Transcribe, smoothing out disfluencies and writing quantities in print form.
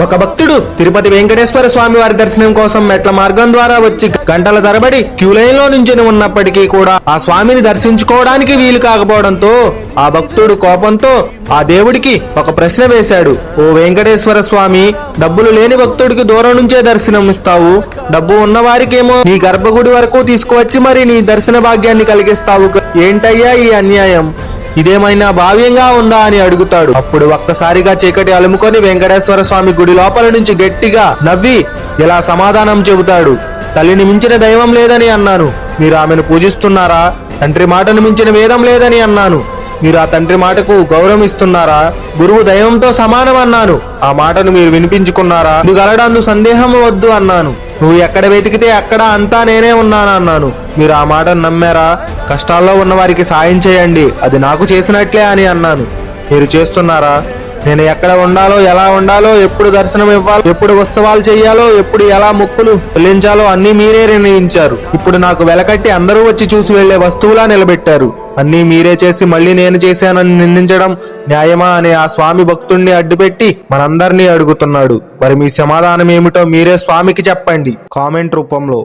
ఒక భక్తుడు తిరుపతి వెంకటేశ్వర స్వామి వారి దర్శనం కోసం మెట్ల మార్గం ద్వారా వచ్చి గంటల తరబడి క్యూ లైన్ లో నుంచుని ఉన్నప్పటికీ కూడా ఆ స్వామిని దర్శించుకోవడానికి వీలు కాకపోవడంతో ఆ భక్తుడు కోపంతో ఆ దేవుడికి ఒక ప్రశ్న వేశాడు. ఓ వెంకటేశ్వర స్వామి, డబ్బులు లేని భక్తుడికి దూరం నుంచే దర్శనం ఇస్తావు, డబ్బు ఉన్న వారికేమో నీ గర్భగుడి వరకు తీసుకువచ్చి మరి నీ దర్శన భాగ్యాన్ని కలిగిస్తావు, ఏంటయ్యా ఈ అన్యాయం? ఇదేమైనా భావ్యంగా ఉందా అని అడుగుతాడు. అప్పుడు ఒక్కసారిగా చీకటి అలుముకొని వెంకటేశ్వర స్వామి గుడి లోపల నుంచి గట్టిగా నవ్వి ఇలా సమాధానం చెబుతాడు. తల్లిని మించిన దైవం లేదని అన్నాను, మీరు ఆమెను పూజిస్తున్నారా? తండ్రి మాటను మించిన వేదం లేదని అన్నాను, మీరు ఆ తండ్రి మాటకు గౌరవం ఇస్తున్నారా? గురువు దైవంతో సమానం అన్నాను, ఆ మాటను మీరు వినిపించుకున్నారా? గలడందు సందేహం వద్దు అన్నాను, నువ్వు ఎక్కడ వెతికితే అక్కడ అంతా నేనే ఉన్నాను అన్నాను, మీరు ఆ మాటను నమ్మారా? కష్టాల్లో ఉన్న వారికి సాయం చేయండి, అది నాకు చేసినట్లే అని అన్నాను, మీరు చేస్తున్నారా? నేను ఎక్కడ ఉండాలో, ఎలా ఉండాలో, ఎప్పుడు దర్శనం ఇవ్వాలో, ఎప్పుడు ఉత్సవాలు చెయ్యాలో, ఎప్పుడు ఎలా మొక్కులు చెల్లించాలో అన్ని మీరే నిర్ణయించారు. ఇప్పుడు నాకు వెలకట్టి అందరూ వచ్చి చూసి వెళ్లే వస్తువులా నిలబెట్టారు. అన్నీ మీరే చేసి మళ్ళీ నేను చేశానని నిందించడం న్యాయమా అని ఆ స్వామి భక్తుణ్ణి అడ్డుపెట్టి మనందరినీ అడుగుతున్నాడు. మరి మీ సమాధానం ఏమిటో మీరే స్వామికి చెప్పండి కామెంట్ రూపంలో.